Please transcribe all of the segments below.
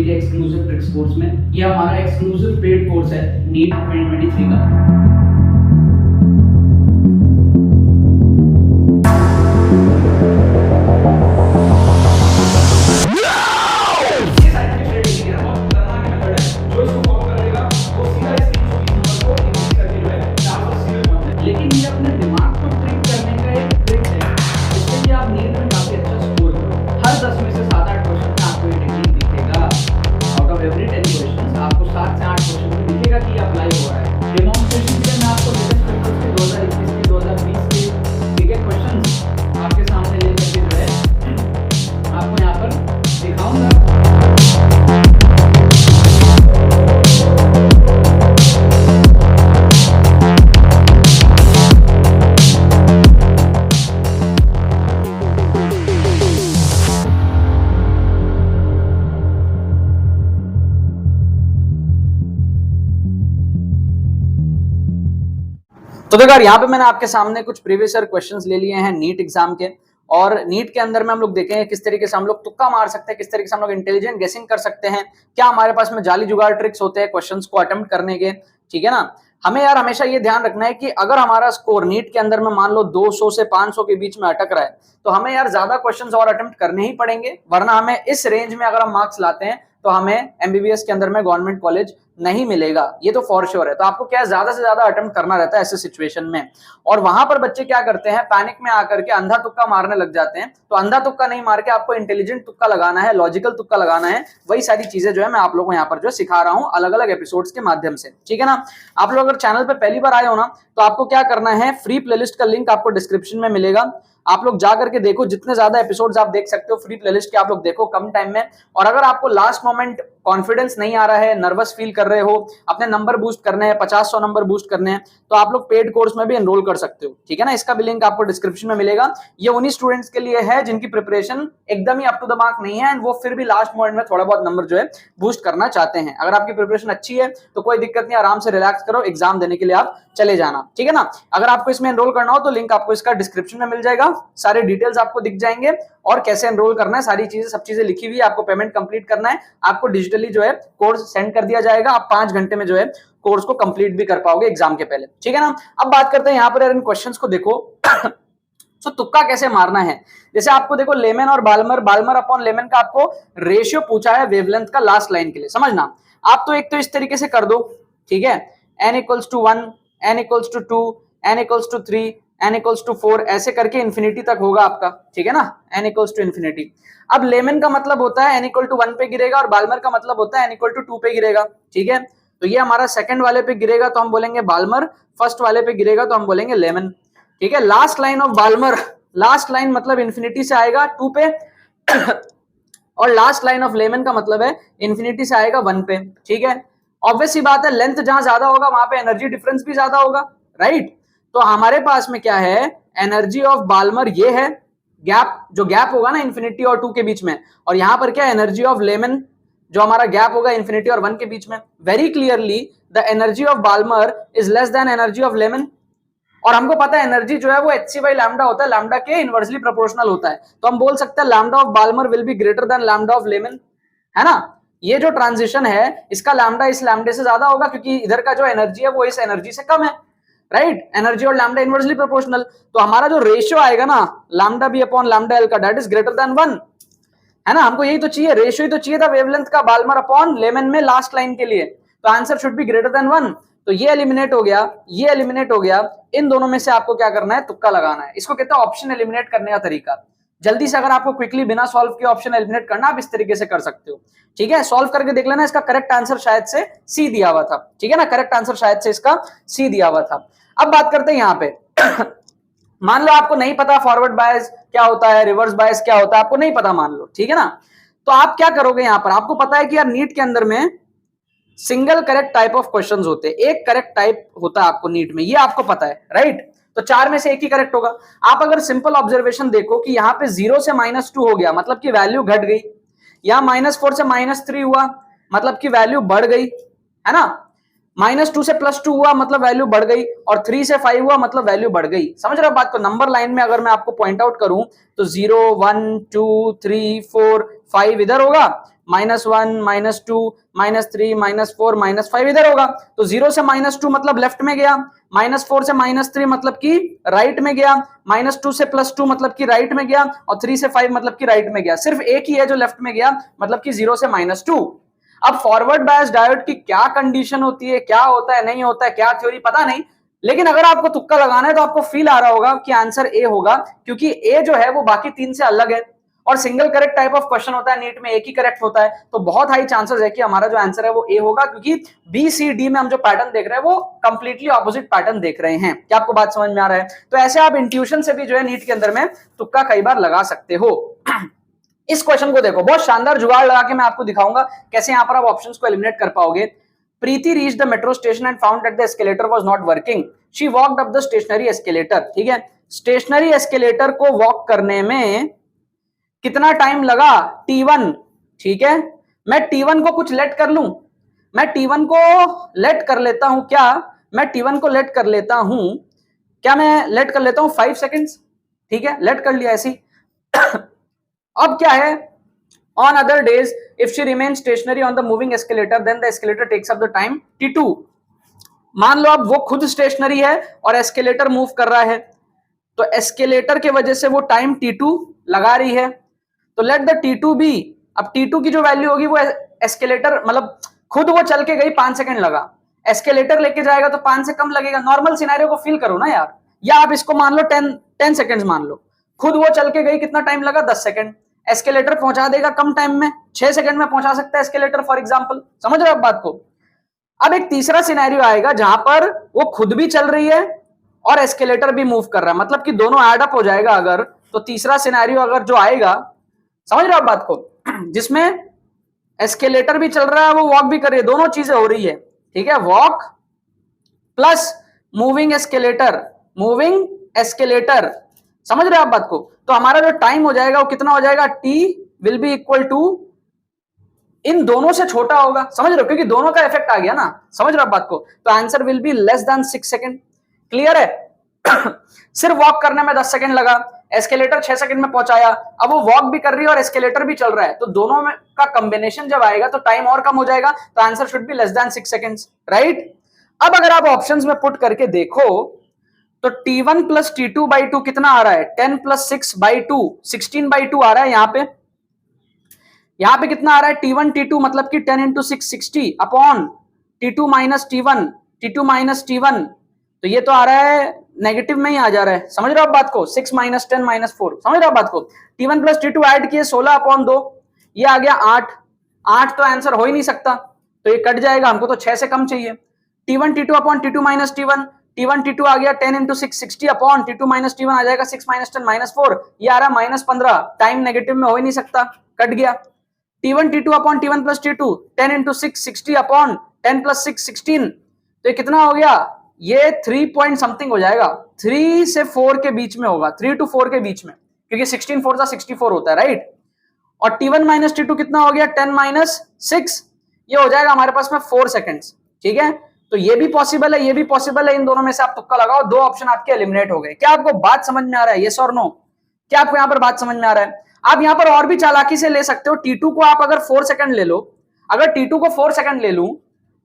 के exclusive tricks course में। ये हमारा एक्सक्लूसिव पेड कोर्स है नीट 2023 का। लेकिन ये अपने दिमाग को ट्रिक करने का एक ट्रिक है जिससे कि आप नीट में काफी अच्छा स्कोर करो। हर 10 में से 7-8 क्वेश्चन में आपको ये टेक्निक दिखेगा। आउट ऑफ एवरी 10 क्वेश्चंस आपको 7 से 8 क्वेश्चन में दिखेगा कि ये अप्लाई हो रहा है। डेमोंस्ट्रेशन के मैं आपको लेटेस्ट पेपर्स के 2021 के 2020 के ठीक है क्वेश्चंस आपके सामने लेकर के जो है आपको यहाँ पर दिखाऊंगा। तो देखो यार, यहाँ पे मैंने आपके सामने कुछ प्रीवियस ईयर क्वेश्चंस ले लिए हैं नीट एग्जाम के। और नीट के अंदर में हम लोग देखेंगे किस तरीके से हम लोग तुक्का मार सकते हैं, किस तरीके से हम लोग इंटेलिजेंट गेसिंग कर सकते हैं, क्या हमारे पास में जाली जुगाड़ ट्रिक्स होते हैं क्वेश्चंस को अटेम्प्ट करने के। ठीक है ना। हमें यार हमेशा ये ध्यान रखना है कि अगर हमारा स्कोर नीट के अंदर में मान लो 200 से 500 के बीच में अटक रहा है तो हमें यार ज्यादा क्वेश्चंस और अटेम्प्ट करने ही पड़ेंगे, वरना हमें इस रेंज में अगर हम मार्क्स लाते हैं तो हमें एमबीबीएस के अंदर में गवर्नमेंट कॉलेज नहीं मिलेगा, ये तो फॉर श्योर है। तो आपको क्या ज्यादा से ज्यादा अटेम्प्ट करना रहता है ऐसे सिचुएशन में। और वहां पर बच्चे क्या करते हैं, पैनिक में आकर के अंधा तुक्का मारने लग जाते हैं। तो अंधा तुक्का नहीं मार के आपको इंटेलिजेंट तुक्का लगाना है, लॉजिकल तुक्का लगाना है। वही सारी चीजें जो है मैं आप लोगों को यहाँ पर जो सिखा रहा हूँ अलग अलग एपिसोड्स के माध्यम से। ठीक है ना। आप लोग अगर चैनल पे पहली बार आए हो ना तो आपको क्या करना है, फ्री प्लेलिस्ट का लिंक आपको डिस्क्रिप्शन में मिलेगा। आप लोग जा करके देखो, जितने ज्यादा एपिसोड्स आप देख सकते हो फ्री प्लेलिस्ट के आप लोग देखो कम टाइम में। और अगर आपको लास्ट मोमेंट कॉन्फिडेंस नहीं आ रहा है, नर्वस फील कर रहे हो, अपने नंबर बूस्ट करने हैं, 50-100 नंबर बूस्ट करने हैं, तो आप लोग पेड कोर्स में भी एनरोल कर सकते हो। ठीक है ना। इसका भी लिंक आपको डिस्क्रिप्शन में मिलेगा। ये उन्हीं स्टूडेंट्स के लिए है जिनकी प्रिपरेशन एकदम ही अप टू द मार्क नहीं है एंड वो फिर भी लास्ट मोमेंट में थोड़ा बहुत नंबर जो है बूस्ट करना चाहते हैं। अगर आपकी प्रिपरेशन अच्छी है तो कोई दिक्कत नहीं, आराम से रिलैक्स करो, एग्जाम देने के लिए आप चले जाना। ठीक है ना। अगर आपको इसमें एनरोल करना हो तो लिंक आपको इसका डिस्क्रिप्शन में मिल जाएगा, सारे डिटेल्स आपको दिख जाएंगे और कैसे एनरोल करना है सारी चीजें, सब चीजें लिखी हुई है। आपको पेमेंट कंप्लीट करना है, आपको डिजिटली जो है कोर्स सेंड कर दिया जाएगा। आप 5 घंटे में जो है कोर्स को कंप्लीट भी कर पाओगे एग्जाम के पहले। ठीक है ना। अब बात करते हैं यहाँ पर इन क्वेश्चंस को देखो। तो तुक्का कैसे मारना है, जैसे आपको देखो लेमन और बाल्मर अपॉन लेमन का आपको रेशियो पूछा है वेवलेंथ का लास्ट लाइन के लिए। समझना आप तो एक तो इस तरीके से कर दो। ठीक है। n = 1, n = 2, n = 3, n = 4 ऐसे करके इंफिनिटी तक होगा आपका। ठीक है ना। n = infinity. अब लेमन का मतलब होता है n = 1 पे गिरेगा और बाल्मर का मतलब होता है n = 2 पे गिरेगा। ठीक है। तो ये हमारा सेकंड वाले पे गिरेगा तो हम बोलेंगे बाल्मर, फर्स्ट वाले पे गिरेगा तो हम बोलेंगे लेमन। ठीक है। Last line of Balmer, last line मतलब इंफिनिटी से आएगा 2 पे और लास्ट लाइन ऑफ लेमन का मतलब है इंफिनिटी से आएगा 1 पे। ठीक है। ऑब्वियस सी बात है, लेंथ जहां ज्यादा होगा वहां पे एनर्जी डिफरेंस भी ज्यादा होगा, राइट। तो हमारे पास में क्या है, एनर्जी ऑफ बाल्मर ये है, गैप जो गैप होगा ना इंफिनिटी और 2 के बीच में, और यहां पर क्या एनर्जी ऑफ लेमन जो हमारा गैप होगा इंफिनिटी और 1 के बीच में। Very clearly the energy of Balmer is less than energy of Lyman. और हमको पता है एनर्जी जो है वो hc/लैम्डा होता है, लैम्डा के इनवर्सली प्रोपोर्शनल होता है। तो हम बोल सकते हैं lambda of Balmer will be greater than lambda of Lyman, है ना। ये जो ट्रांजिशन है इसका लैम्डा इस लैम्डे से ज्यादा होगा क्योंकि इधर का जो एनर्जी है वो इस एनर्जी से कम है, राइट। एनर्जी और लैम्डा इनवर्सली प्रोपोर्शनल। तो हमारा जो रेशियो आएगा ना lambda B upon lambda L का, दैट इज ग्रेटर देन 1, है ना। हमको यही तो चाहिए, रेशियो ही तो चाहिए था वेवलेंथ का बाल्मर अपॉन लेमन में लास्ट लाइन के लिए। तो answer should be greater than 1। तो ये एलिमिनेट हो गया, ये एलिमिनेट हो गया। इन दोनों में से आपको क्या करना है, तुक्का लगाना है। इसको कहते हैं ऑप्शन एलिमिनेट करने का तरीका। जल्दी से अगर आपको क्विकली बिना सॉल्व किए ऑप्शन एलिमिनेट करना, आप इस तरीके से कर सकते हो। ठीक है। सॉल्व करके देख लेना, इसका करेक्ट आंसर शायद से सी दिया हुआ था। ठीक है ना। करेक्ट आंसर शायद से इसका सी दिया हुआ था। अब बात करते हैं यहाँ पे मान लो आपको नहीं पता फॉरवर्ड बायस क्या होता है, रिवर्स बायस क्या होता है, आपको नहीं पता मान लो। ठीक है ना। तो आप क्या करोगे, यहाँ पर आपको पता है कि यार नीट के अंदर में single correct type of questions होते हैं, एक करेक्ट टाइप होता है आपको नीट में, ये आपको पता है, राइट। तो 4 में से एक ही करेक्ट होगा। आप अगर सिंपल ऑब्जर्वेशन देखो कि यहाँ पे 0 से -2 हो गया मतलब कि वैल्यू घट गई, या -4 से -3 हुआ मतलब कि वैल्यू बढ़ गई, है ना। -2 से +2 हुआ मतलब वैल्यू बढ़ गई, और 3 से 5 हुआ मतलब वैल्यू बढ़ गई। समझ रहे हो बात को। नंबर लाइन में अगर मैं आपको पॉइंट आउट करूं तो 0 1 2 3 4 5 इधर होगा, -1 -2 -3 -4 -5 इधर होगा। तो 0 से -2 मतलब लेफ्ट में गया, -4 से -3 मतलब कि राइट में गया, -2 से +2 मतलब कि राइट में गया, और 3 से 5 मतलब कि राइट में गया। सिर्फ एक ही है जो लेफ्ट में गया, मतलब कि 0 से -2। अब फॉरवर्ड बायस डायोड की क्या कंडीशन होती है, क्या होता है, नहीं होता है, क्या थ्योरी पता नहीं, लेकिन अगर आपको तुक्का लगाना है तो आपको फील आ रहा होगा कि आंसर ए होगा, क्योंकि ए जो है वो बाकी तीन से अलग है और single correct type of question होता है, नीट में एक ही करेक्ट होता है। तो बहुत हाई चांसेस है कि हमारा जो आंसर है वो ए होगा, क्योंकि बी सी डी में हम जो पैटर्न देख रहे हैं वो कंप्लीटली ऑपोजिट पैटर्न देख रहे हैं। क्या आपको बात समझ में आ रहा है? तो ऐसे आप इंट्यूशन से भी जो है नीट के अंदर में तुक्का कई बार लगा सकते हो। इस क्वेश्चन को देखो, बहुत शानदार जुगाड़ लगा के मैं आपको दिखाऊंगा कैसे यहां पर आप ऑप्शंस को एलिमिनेट कर पाओगे। Preeti reached the metro station and found that the escalator was not working. She walked up the stationary escalator. ठीक है, स्टेशनरी एस्केलेटर को वॉक करने में कितना टाइम लगा? T1। ठीक है, मैं T1 को कुछ लेट कर लूं, मैं T1 को लेट कर लेता हूं। क्या मैं T1 को लेट कर लेता हूं? क्या मैं लेट कर लेता हूं 5 सेकेंड्स? ठीक है, लेट कर लिया ऐसी। अब क्या है, on other days if she remains stationary on the moving escalator then the escalator takes up the time T2। मान लो अब वो खुद स्टेशनरी है और एस्केलेटर मूव कर रहा है, तो एस्केलेटर के वजह से वो टाइम T2 लगा रही है। तो लेट द T2 बी, अब T2 की जो वैल्यू होगी वो एस्केलेटर मतलब खुद वो चल के गई 5 सेकंड लगा, एस्केलेटर लेके जाएगा तो 5 से कम लगेगा। नॉर्मल सिनेरियो को फील करो ना यार, या आप इसको मान लो 10 सेकंड्स मान लो, खुद वो चल के गई, कितना टाइम लगा? 10 सेकंड। एस्केलेटर पहुंचा देगा कम टाइम में, 6 सेकंड में पहुंचा सकता है एस्केलेटर फॉर एग्जांपल। समझ रहे हो आप बात को? अब एक तीसरा सिनेरियो आएगा जहां पर वो खुद भी चल रही है और एस्केलेटर भी मूव कर रहा है, मतलब कि दोनों ऐड अप हो जाएगा अगर, तो तीसरा सिनेरियो अगर जो आएगा, समझ रहे हो आप बात को, जिसमें एस्केलेटर भी चल रहा है वो वॉक भी कर रही है, दोनों चीजें हो रही है। ठीक है, walk plus moving escalator, moving escalator. समझ रहे हो आप बात को? तो हमारा जो टाइम हो जाएगा वो कितना हो जाएगा? T will be equal to, इन दोनों से छोटा होगा। समझ रहे हो? क्योंकि दोनों का इफेक्ट आ गया ना। समझ रहे हो आप बात को? तो answer will be less then 6 second. Clear है? सिर्फ वॉक करने में 10 सेकंड लगा, एस्केलेटर 6 सेकंड में पहुंचाया, अब वो वॉक भी कर रही है और एस्केलेटर भी चल रहा है, तो दोनों में का कॉम्बिनेशन जब आएगा तो टाइम और कम हो जाएगा, तो answer should be less then 6 seconds, right? अब अगर आप ऑप्शंस में पुट करके देखो तो T1 प्लस T2 बाई 2 कितना आ रहा है? 10 प्लस 6 बाई 2, 16 बाई 2 आ रहा है। यहां पे कितना आ रहा है? T1 T2 मतलब कि 10 into 6 60 upon T2 minus T1, T2 minus T1, तो ये तो आ रहा है नेगेटिव में ही आ जा रहा है। समझ रहे हो आप बात को? 6 माइनस 10 माइनस 4, समझ रहे हो आप बात को? T1 प्लस T2 ऐड किए 16 अपॉन 2, ये आ गया 8। 8 तो आंसर हो ही नहीं सकता, तो ये कट जाएगा, हमको तो 6 से कम चाहिए। T1 T2 upon T2 minus T1, T1 T2 आ गया 10 into 6 60 upon T2 minus T1 आ जाएगा 6 माइनस 10 माइनस 4, ये आ रहा माइनस 15। टाइम नेगेटिव में हो ही नहीं सकता, कट गया। T1 T2 upon T1 plus T2 10 into 6 60 upon 10 plus 6 16, तो ये कितना हो गया? ये 3 पॉइंट समथिंग हो जाएगा, 3 से 4 के बीच में होगा, 3 to 4 के बीच में, क्योंकि 16 4 64 होता है, राइट? और T1 माइनस T2 कितना हो गया? 10 माइनस 6, ये हो जाएगा हमारे पास में 4 सेकेंड्स। ठीक है, तो ये भी पॉसिबल है, ये भी पॉसिबल है, इन दोनों में से आप तुक्का लगाओ, दो ऑप्शन आपके एलिमिनेट हो गए। क्या आपको बात समझ में आ रहा है? यस और नो? क्या आपको यहां पर बात समझ में आ रहा है? आप यहां पर और भी चालाकी से ले सकते हो, T2 को आप अगर 4 सेकंड ले लो, अगर T2 को 4 सेकंड ले लूं,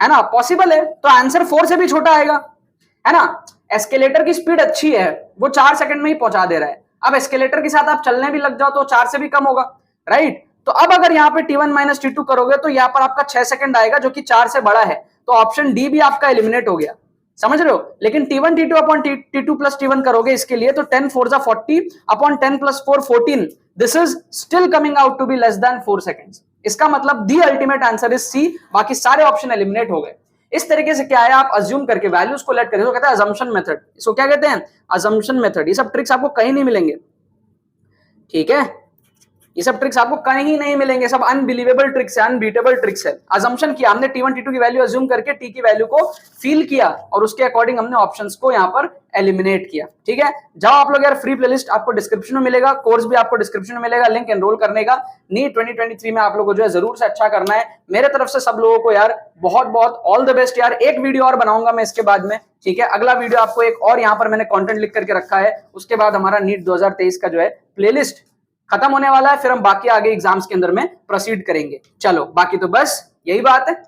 है ना, पॉसिबल है, तो आंसर 4 से भी छोटा आएगा, है ना? एस्केलेटर की स्पीड अच्छी है, वो 4 सेकंड में ही पहुंचा दे रहा है। अब एस्केलेटर के साथ आप चलने भी लग जाओ तो 4 से भी कम होगा, राइट? तो अब अगर यहाँ पे T1 माइनस T2 करोगे तो यहाँ पर आपका 6 सेकंड आएगा, जो कि 4 से बड़ा है, तो ऑप्शन डी भी आपका एलिमिनेट हो गया। समझ रहे हो? लेकिन T1 T2 upon T2 plus T1 करोगे इसके लिए, तो 10 4 40 upon 10 plus 4 14, this is still coming out to be less than 4 seconds. इसका मतलब the ultimate answer is C, बाकी सारे ऑप्शन एलिमिनेट हो गए। इस तरीके से क्या है, आप अज्यूम करके वैल्यूज को लेट करके, तो कहते हैं अजम्पशन मेथड, इसको क्या कहते हैं? Assumption method. ये सब ट्रिक्स आपको कहीं नहीं मिलेंगे, ठीक है? ये सब ट्रिक्स आपको कहीं नहीं मिलेंगे, सब अनबिलीवेबल ट्रिक्स है, अनबीटेबल ट्रिक्स है। अजम्पशन किया हमने, T1 T2 की वैल्यू अज्यूम करके T की वैल्यू को फील किया और उसके अकॉर्डिंग हमने ऑप्शंस को यहाँ पर एलिमिनेट किया। ठीक है, जाओ आप लोग यार, फ्री प्लेलिस्ट आपको डिस्क्रिप्शन में मिलेगा, कोर्स भी आपको डिस्क्रिप्शन में मिलेगा, लिंक एनरोल करने का। नीट 2023 में आप लोगों को जो है जरूर से अच्छा करना है। मेरे तरफ से सब लोगों को यार बहुत बहुत ऑल द बेस्ट यार। एक वीडियो और बनाऊंगा मैं इसके बाद में, ठीक है? अगला वीडियो आपको एक और यहाँ पर मैंने कंटेंट लिख करके रखा है, उसके बाद हमारा नीट 2023 का जो है प्लेलिस्ट खत्म होने वाला है, फिर हम बाकी आगे एग्जाम्स के अंदर में प्रोसीड करेंगे। चलो बाकी तो बस यही बात है।